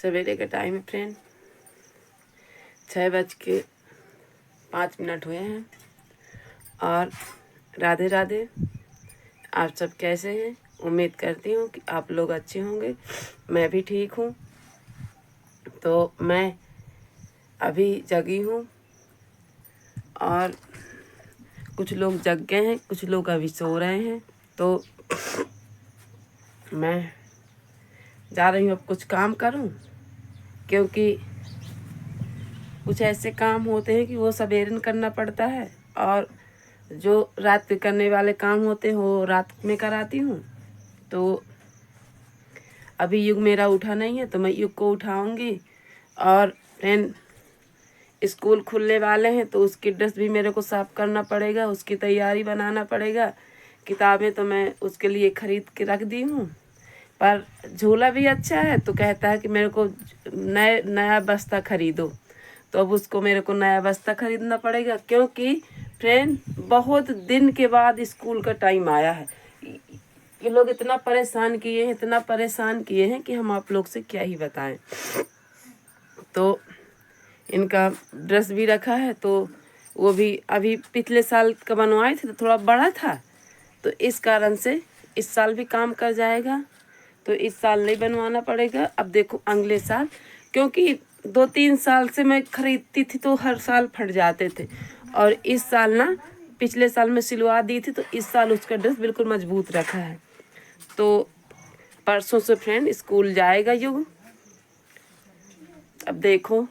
सवेरे का टाइम है फ्रेंड, 6:05 हुए हैं। और राधे राधे। आप सब कैसे हैं? उम्मीद करती हूँ कि आप लोग अच्छे होंगे। मैं भी ठीक हूँ। तो मैं अभी जगी हूँ और कुछ लोग जग गए हैं, कुछ लोग अभी सो रहे हैं। तो मैं जा रही हूँ अब कुछ काम करूँ, क्योंकि कुछ ऐसे काम होते हैं कि वो सवेरे करना पड़ता है और जो रात में करने वाले काम होते हैं वो रात में कराती हूँ। तो अभी युग मेरा उठा नहीं है तो मैं युग को उठाऊंगी। और फ्रेंड स्कूल खुलने वाले हैं तो उसकी ड्रेस भी मेरे को साफ करना पड़ेगा, उसकी तैयारी बनाना पड़ेगा। किताबें तो मैं उसके लिए ख़रीद के रख दी हूँ, पर झोला भी अच्छा है तो कहता है कि मेरे को नया बस्ता खरीदो। तो अब उसको मेरे को नया बस्ता खरीदना पड़ेगा, क्योंकि फ्रेंड बहुत दिन के बाद स्कूल का टाइम आया है। ये लोग इतना परेशान किए हैं, इतना परेशान किए हैं कि हम आप लोग से क्या ही बताएं। तो इनका ड्रेस भी रखा है, तो वो भी अभी पिछले साल का बनवाए थे तो थोड़ा बड़ा था, तो इस कारण से इस साल भी काम कर जाएगा। तो इस साल नहीं बनवाना पड़ेगा। अब देखो अगले साल, क्योंकि 2-3 साल से मैं खरीदती थी तो हर साल फट जाते थे, और इस साल ना पिछले साल में सिलवा दी थी तो इस साल उसका ड्रेस बिल्कुल मजबूत रखा है। तो परसों से फ्रेंड स्कूल जाएगा युग। अब देखो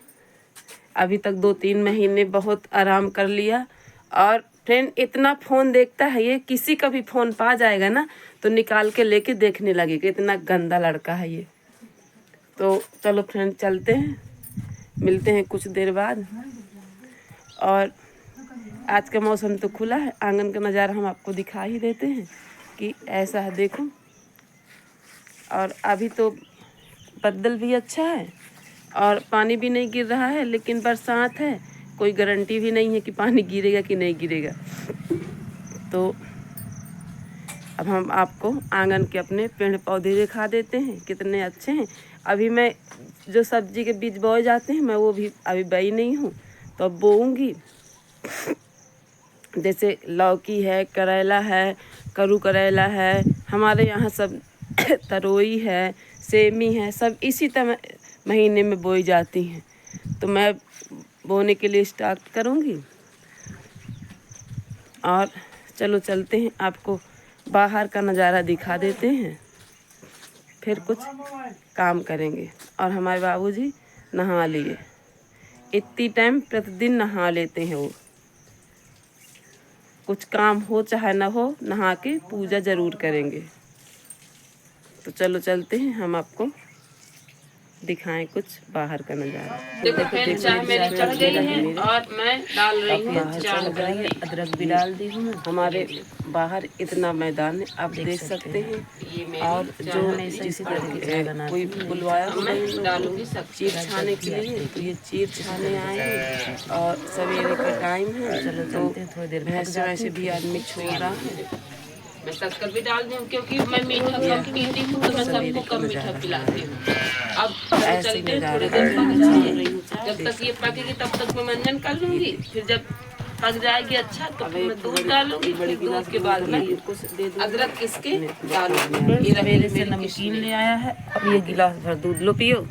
अभी तक 2-3 महीने बहुत आराम कर लिया, और फ्रेंड इतना फ़ोन देखता है ये, किसी का भी फ़ोन पा जाएगा ना तो निकाल के लेके देखने लगेगा। इतना गंदा लड़का है ये। तो चलो फ्रेंड चलते हैं, मिलते हैं कुछ देर बाद। और आज का मौसम तो खुला है, आंगन का नज़ारा हम आपको दिखा ही देते हैं कि ऐसा है, देखो। और अभी तो बदल भी अच्छा है और पानी भी नहीं गिर रहा है, लेकिन बरसात है, कोई गारंटी भी नहीं है कि पानी गिरेगा कि नहीं गिरेगा। तो अब हम आपको आंगन के अपने पेड़ पौधे दिखा देते हैं कितने अच्छे हैं। अभी मैं जो सब्जी के बीज बोए जाते हैं मैं वो भी अभी बोई नहीं हूँ, तो अब बोऊँगी। जैसे लौकी है, करेला है, करू करेला है, हमारे यहाँ सब तरोई है, सेमी है, सब इसी महीने में बोई जाती हैं। तो मैं बोने के लिए स्टार्ट करूँगी। और चलो चलते हैं, आपको बाहर का नज़ारा दिखा देते हैं, फिर कुछ काम करेंगे। और हमारे बाबूजी नहा लिए, इतनी टाइम प्रतिदिन नहा लेते हैं वो। कुछ काम हो चाहे ना हो, नहा के पूजा ज़रूर करेंगे। तो चलो चलते हैं, हम आपको दिखाएं कुछ बाहर का नज़ारा। देखो फ्रेंड चाय मेरी चढ़ गई है और मैं डाल रही हूँ चाय, अदरक भी डाल दी हूँ। हमारे बाहर इतना मैदान है, आप देख सकते हैं। और जो जिस कोई बुलवाया मैं डालूंगी सब चीर छाने के लिए, तो ये चीर छाने आए हैं और सवेरे का टाइम है। चलो तो थोड़ी देर भैंस वैसे भी आदमी छोड़ रहा है। मैं शक्कर भी डाल दी हूँ, क्योंकि मैं मीठा कम पीती हूँ तो मैं सबको कम मीठा पिलाती हूँ। अब ऐसे चलते हैं, थोड़ी देर पक जाए, जब तक ये पकेगी तब तक मैं मंजन कर लूँगी। फिर जब पक जाएगी अच्छा तो फिर मैं दूध डालूंगी, फिर दूध के बाद में अदरक किसके डालूंगी। ये रवेले से नमकीन ले आया है, अब ये गिलास भर दूध लो पियो।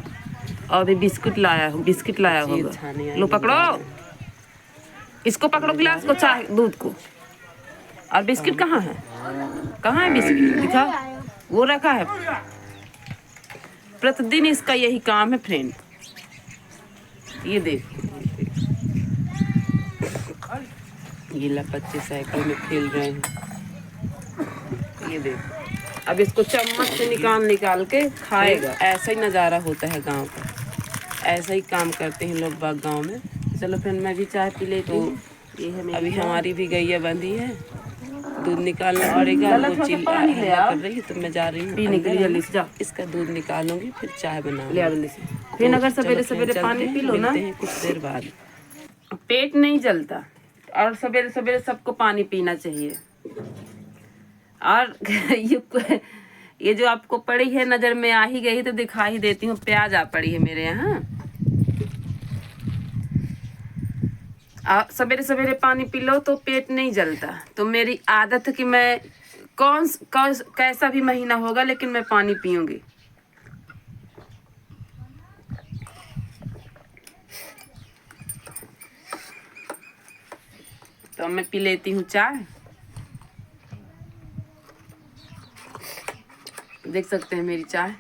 और अभी बिस्कुट लाया हूँ, बिस्किट लाया होगा, लो पकड़ो, इसको पकड़ो, गिलास को, चाय दूध को। और बिस्किट कहाँ है? कहाँ है बिस्किट? दिखा, वो रखा है। प्रतिदिन इसका यही काम है फ्रेंड। ये देख, ये बच्चे साइकिल में खेल रहे हैं। ये देख, अब इसको चम्मच से निकाल के खाएगा। ऐसा ही नज़ारा होता है गांव का, ऐसा ही काम करते हैं लोग बाग गांव में। चलो फिर मैं भी चाय पी लेती हूँ। अभी हमारी भी गैया बंधी है, दूध निकालना पड़ेगा। वो चिल्ला कर रही है तो मैं जा रही हूँ पीने के लिए, जल्दी से जा। इसका दूध निकालूंगी, फिर चाय बनाऊंगी। फिर अगर सवेरे सवेरे पानी पी लो ना, कुछ देर बाद पेट नहीं जलता। और सवेरे सवेरे सबको पानी पीना चाहिए। और ये जो आपको पड़ी है, नज़र में आ ही गई तो दिखा ही देती हूँ। प्याज आ पड़ी है मेरे यहाँ। सवेरे सवेरे पानी पी लो तो पेट नहीं जलता। तो मेरी आदत है कि मैं कैसा भी महीना होगा लेकिन मैं पानी पीऊँगी। तो मैं पी लेती हूँ चाय। देख सकते हैं मेरी चाय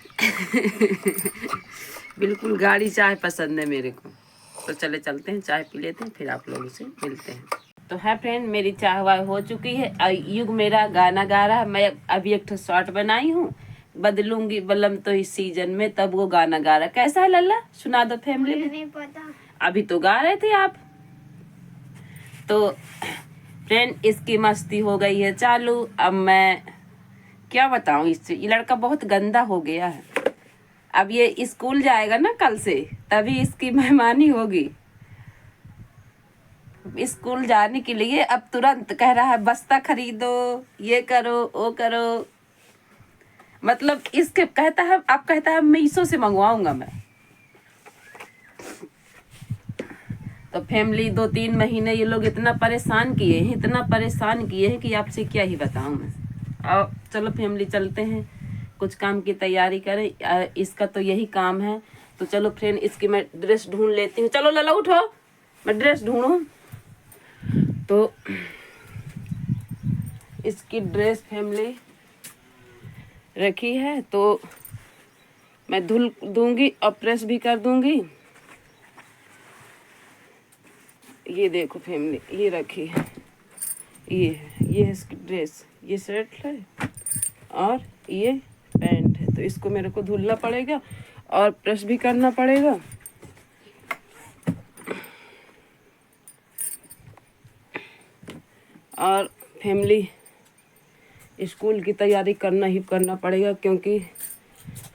बिल्कुल गाढ़ी चाय पसंद है मेरे को। तो चलते हैं, चाय पी लेते हैं, फिर आप लोगों से मिलते हैं। तो है फ्रेंड, मेरी चाय वाय हो चुकी है। युग मेरा गाना गा रहा है। मैं अभी एक शॉर्ट बनाई हूँ, बदलूंगी बलम तो इस सीजन में, तब वो गाना गा रहा है। कैसा है लल्ला, सुना दो फैमिली। नहीं पता, अभी तो गा रहे थे आप। तो फ्रेंड, इसकी मस्ती हो गई है चालू। अब मैं क्या बताऊं इससे, ये लड़का बहुत गंदा हो गया है। अब ये स्कूल जाएगा ना कल से, तभी इसकी मेहमानी होगी। स्कूल जाने के लिए अब तुरंत कह रहा है बस्ता खरीदो, ये करो वो करो। मतलब इसके कहता है मीशो से मंगवाऊंगा मैं। तो फैमिली 2-3 महीने ये लोग इतना परेशान किए हैं कि आपसे क्या ही बताऊं मैं। अब चलो फैमिली चलते हैं, कुछ काम की तैयारी करें। इसका तो यही काम है। तो चलो फ्रेंड, इसकी मैं ड्रेस ढूंढ लेती हूँ। चलो लला उठो, मैं ड्रेस ढूंढूं। तो इसकी ड्रेस फैमिली रखी है, तो मैं धुल दूंगी और प्रेस भी कर दूंगी। ये देखो फैमिली, ये रखी है, ये है इसकी ड्रेस। ये शर्ट है और ये पैंट है। तो इसको मेरे को धुलना पड़ेगा और प्रेस भी करना पड़ेगा। और फैमिली, स्कूल की तैयारी करना पड़ेगा, क्योंकि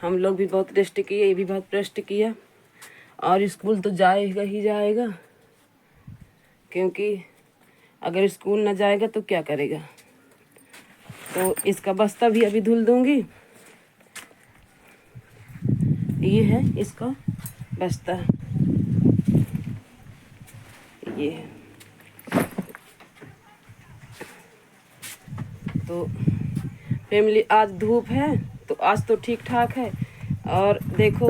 हम लोग भी बहुत रेस्ट किए, ये भी बहुत रेस्ट किया। और स्कूल तो जाएगा ही जाएगा, क्योंकि अगर स्कूल ना जाएगा तो क्या करेगा। तो इसका बस्ता भी अभी धुल दूंगी। ये है इसका बस्ता, ये है। तो फैमिली, आज धूप है तो आज तो ठीक ठाक है। और देखो,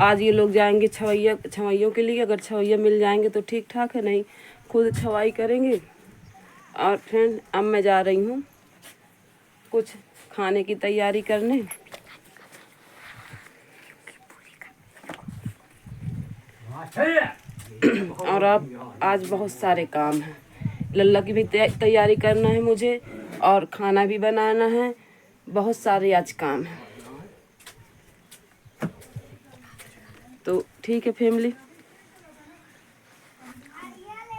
आज ये लोग जाएंगे छवैयों के लिए। अगर छवैया मिल जाएंगे तो ठीक ठाक है, नहीं खुद छवाई करेंगे। और फ्रेंड, अब मैं जा रही हूँ कुछ खाने की तैयारी करने। और अब आज बहुत सारे काम हैं। लल्ला की भी तैयारी करना है मुझे, और खाना भी बनाना है। बहुत सारे आज काम हैं। तो ठीक है फैमिली,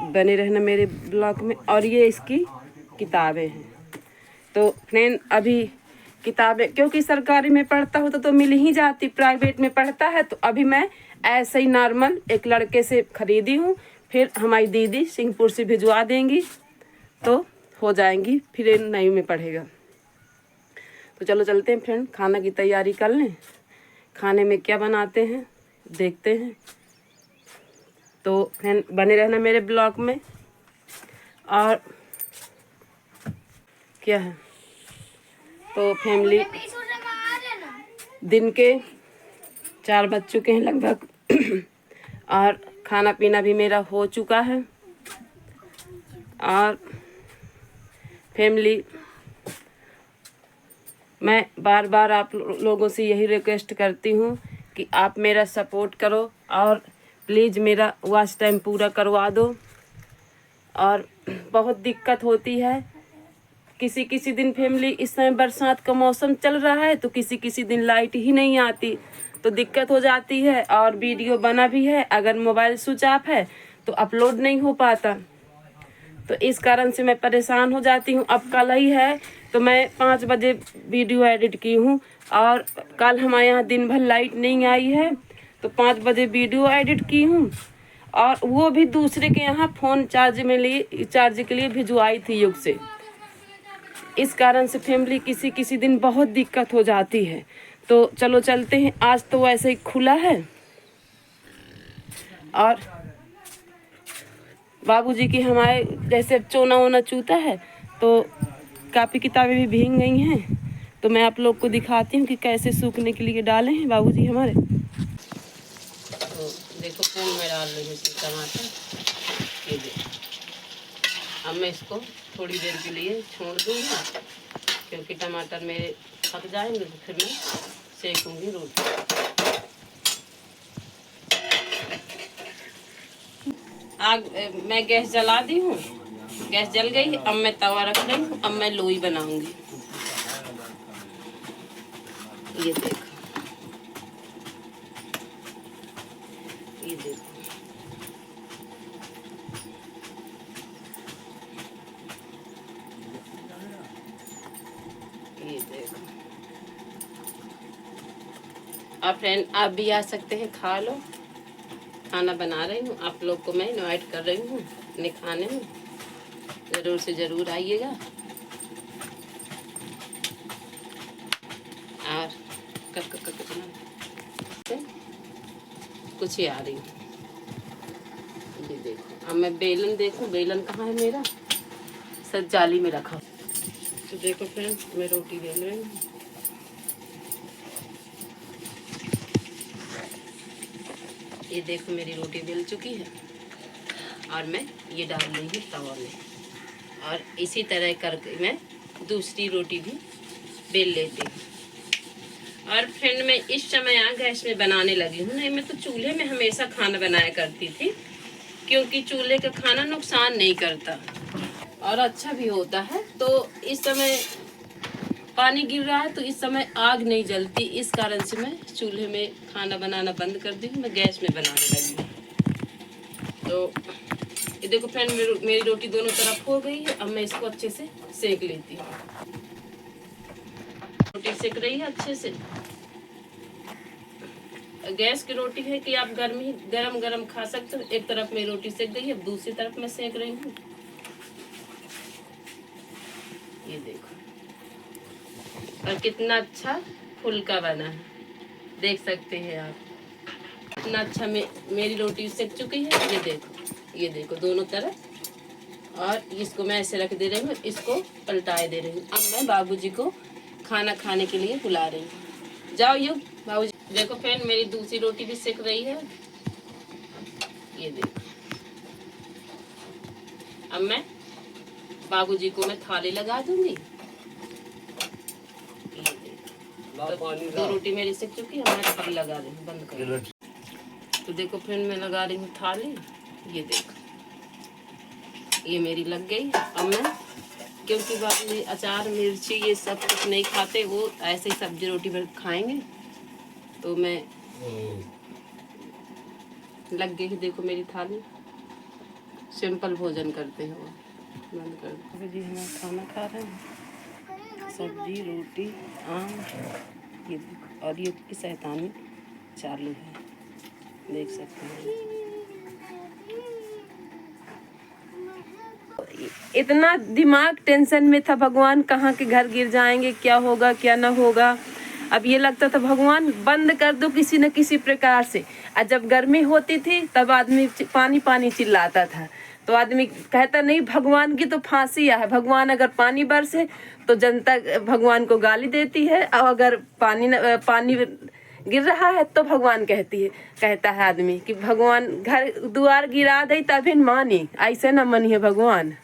बने रहना मेरे ब्लॉग में। और ये इसकी किताबें हैं। तो फ्रेंड, अभी किताबें क्योंकि सरकारी में पढ़ता होता तो मिल ही जाती, प्राइवेट में पढ़ता है। तो अभी मैं ऐसे ही नॉर्मल एक लड़के से खरीदी हूँ। फिर हमारी दीदी सिंहपुर से भिजवा देंगी तो हो जाएंगी, फिर नई में पढ़ेगा। तो चलो चलते हैं फ्रेंड, खाना की तैयारी कर लें। खाने में क्या बनाते हैं देखते हैं। तो फ्रेंड, बने रहना मेरे ब्लॉग में। और क्या है, तो फैमिली, दिन के 4 बज चुके हैं लगभग और खाना पीना भी मेरा हो चुका है। और फैमिली, मैं बार बार आप लोगों से यही रिक्वेस्ट करती हूँ कि आप मेरा सपोर्ट करो और प्लीज़ मेरा वॉच टाइम पूरा करवा दो। और बहुत दिक्कत होती है किसी दिन फैमिली, इस समय बरसात का मौसम चल रहा है तो किसी दिन लाइट ही नहीं आती, तो दिक्कत हो जाती है। और वीडियो बना भी है, अगर मोबाइल स्विच ऑफ है तो अपलोड नहीं हो पाता। तो इस कारण से मैं परेशान हो जाती हूँ। अब कल ही है तो मैं 5 बजे वीडियो एडिट की हूँ, और कल हमारे यहाँ दिन भर लाइट नहीं आई है तो 5 बजे वीडियो एडिट की हूँ। और वो भी दूसरे के यहाँ फ़ोन चार्ज के लिए भिजवाई थी युग से। इस कारण से फैमिली किसी किसी दिन बहुत दिक्कत हो जाती है। तो चलो चलते हैं। आज तो ऐसे ही खुला है और बाबूजी की हमारे जैसे चोना वोना चूता है तो कापी किताबें भी भीग गई हैं। तो मैं आप लोग को दिखाती हूँ कि कैसे सूखने के लिए डाले हैं बाबूजी हमारे। तो देखो फ्रेंड मैं डाल रही हूँ टमाटर। ये देखो अब मैं इसको थोड़ी देर के लिए छोड़ दूँगी क्योंकि टमाटर मेरे पक जाएंगे तो फिर मैं सेकूँगी रोटी। आग मैं गैस जला दी हूँ, गैस जल गई। अब मैं तवा रख रही हूँ। अब मैं लोई बनाऊंगी। ये देखो, ये देखो, ये देखो। अब फ्रेंड आप भी आ सकते हैं, खा लो। खाना बना रही हूँ, आप लोग को मैं इनवाइट कर रही हूँ अपने खाने में। ज़रूर से ज़रूर आइएगा। और कुछ ही आ रही हूँ। ये देखो अब मैं बेलन देखूँ, बेलन कहाँ है मेरा, सब जाली में रखा। तो देखो फ्रेंड मैं रोटी बेल रही हूँ। ये देखो मेरी रोटी बेल चुकी है और मैं ये डाल रही हूँ तवा में। और इसी तरह करके मैं दूसरी रोटी भी बेल लेती हूँ। और फ्रेंड मैं इस समय यहाँ गैस में बनाने लगी हूँ। नहीं मैं तो चूल्हे में हमेशा खाना बनाया करती थी क्योंकि चूल्हे का खाना नुकसान नहीं करता और अच्छा भी होता है। तो इस समय पानी गिर रहा है तो इस समय आग नहीं जलती, इस कारण से मैं चूल्हे में खाना बनाना बंद कर दी हूँ। मैं गैस में बनाने लगी हूँ। तो ये देखो फ्रेंड मेरी रोटी दोनों तरफ हो गई है। अब मैं इसको अच्छे से सेक लेती हूँ। रोटी सेक रही है अच्छे से। गैस की रोटी है कि आप गरम गरम खा सकते हो। एक तरफ मेरी रोटी सेक गई है, अब दूसरी तरफ मैं सेक रही हूँ। ये देखो और कितना अच्छा फुल्का बना है, देख सकते हैं आप। कितना अच्छा मेरी रोटी सेक चुकी है। ये देखो दोनों तरफ। और इसको मैं ऐसे रख दे रही हूँ, इसको पलटाए दे रही हूँ। अब मैं बाबूजी को खाना खाने के लिए बुला रही हूँ। जाओ यू बाबूजी। देखो फ्रेंड मेरी दूसरी रोटी भी सेक रही है। ये देखो अब मैं बाबूजी को मैं थाली लगा दूंगी। दो रोटी मेरी सेक चुकी है, मैं थाली लगा रही हूँ, बंद कर। तो देखो फ्रेंड मैं लगा रही हूँ थाली। ये देखो ये मेरी लग गई। अब मैं क्योंकि बाबूजी अचार मिर्ची ये सब कुछ नहीं खाते, वो ऐसे ही सब्जी रोटी पर खाएंगे, तो मैं लग गई। देखो मेरी थाली, सिंपल भोजन करते हैं वो। बंद कर दो जी। हम खाना खा रहे हैं, सब्जी रोटी आम। ये देखो और ये शैतानी चालू है, देख सकते हैं। इतना दिमाग टेंशन में था, भगवान कहाँ के घर गिर जाएंगे, क्या होगा क्या ना होगा। अब ये लगता था भगवान बंद कर दो किसी न किसी प्रकार से। और जब गर्मी होती थी तब आदमी पानी पानी चिल्लाता था, तो आदमी कहता नहीं भगवान की तो फांसी है। भगवान अगर पानी बरसे तो जनता भगवान को गाली देती है, और अगर पानी गिर रहा है तो भगवान कहता है आदमी कि भगवान घर द्वार गिरा दे तभी मानी, ऐसे न मनिए भगवान।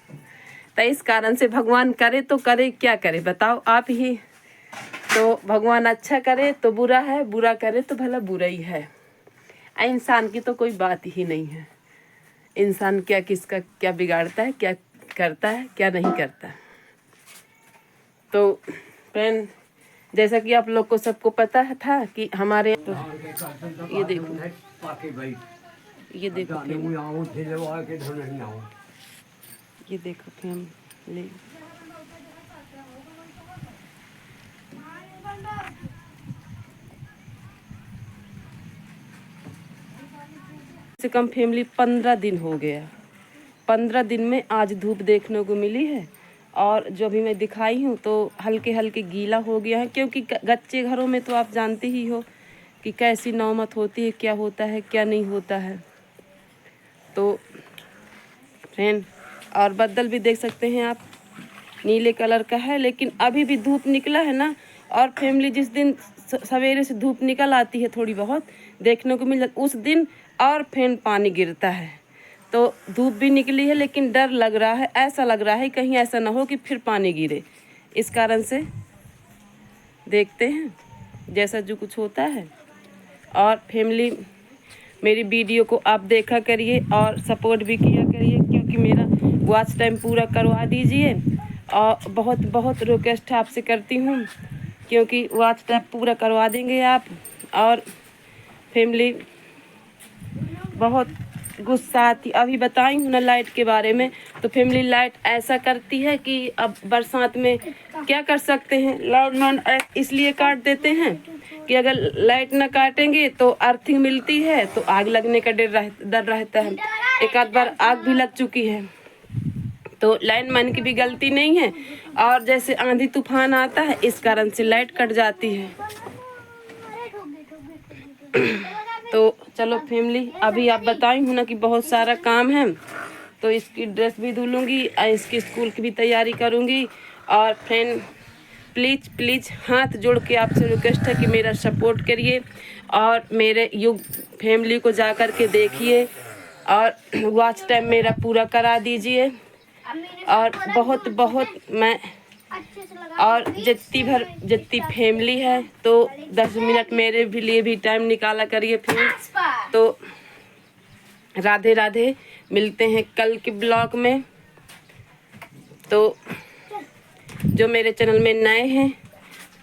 तो इस कारण से भगवान करे तो करे, क्या करे बताओ आप ही। तो भगवान अच्छा करे तो बुरा है, बुरा करे तो भला बुरा ही है। इंसान की तो कोई बात ही नहीं है। इंसान क्या किसका क्या बिगाड़ता है, क्या करता है, क्या नहीं करता। तो फ्रेंड जैसा कि आप लोग को सबको पता था कि हमारे तो ये देखो ये देखो फैमिली से कम फैमिली 15 दिन हो गया। 15 दिन में आज धूप देखने को मिली है और जो भी मैं दिखाई हूँ तो हल्के हल्के गीला हो गया है, क्योंकि कच्चे घरों में तो आप जानते ही हो कि कैसी नौमत होती है, क्या होता है क्या नहीं होता है। तो फ्रेंड, और बादल भी देख सकते हैं आप, नीले कलर का है, लेकिन अभी भी धूप निकला है ना। और फैमिली, जिस दिन सवेरे से धूप निकल आती है थोड़ी बहुत देखने को मिल जाती, उस दिन और फिर पानी गिरता है। तो धूप भी निकली है, लेकिन डर लग रहा है, ऐसा लग रहा है कहीं ऐसा ना हो कि फिर पानी गिरे। इस कारण से देखते हैं जैसा जो कुछ होता है। और फैमिली, मेरी वीडियो को आप देखा करिए और सपोर्ट भी किया करिए, क्योंकि मेरा वॉच टाइम पूरा करवा दीजिए। और बहुत बहुत रिक्वेस्ट आपसे करती हूँ, क्योंकि वॉच टाइम पूरा करवा देंगे आप। और फैमिली, बहुत गुस्सा आती, अभी बताई हूँ ना लाइट के बारे में। तो फैमिली, लाइट ऐसा करती है कि अब बरसात में क्या कर सकते हैं, लाइट इसलिए काट देते हैं कि अगर लाइट ना काटेंगे तो अर्थिंग मिलती है तो आग लगने का डर रहता है। एक आध बार आग भी लग चुकी है, तो लाइनमैन की भी गलती नहीं है। और जैसे आंधी तूफान आता है, इस कारण से लाइट कट जाती है। तो चलो फैमिली, अभी आप बताई हूँ ना कि बहुत सारा काम है, तो इसकी ड्रेस भी धुलूँगी और इसकी स्कूल की भी तैयारी करूँगी। और फ्रेंड, प्लीज़ प्लीज़ हाथ जोड़ के आपसे रिक्वेस्ट है कि मेरा सपोर्ट करिए और मेरे युग फैमिली को जा कर के देखिए और वॉच टाइम मेरा पूरा करा दीजिए। और बहुत बहुत मैं, और जितनी फैमिली है तो 10 मिनट मेरे भी लिए भी टाइम निकाला करिए फिर। तो राधे राधे, मिलते हैं कल के ब्लॉग में। तो जो मेरे चैनल में नए हैं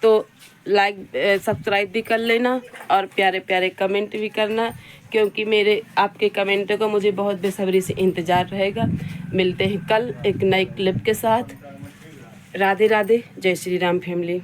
तो लाइक सब्सक्राइब भी कर लेना और प्यारे प्यारे कमेंट भी करना, क्योंकि मेरे आपके कमेंटों का मुझे बहुत बेसब्री से इंतज़ार रहेगा। मिलते हैं कल एक नई क्लिप के साथ। राधे राधे, जय श्री राम फैमिली।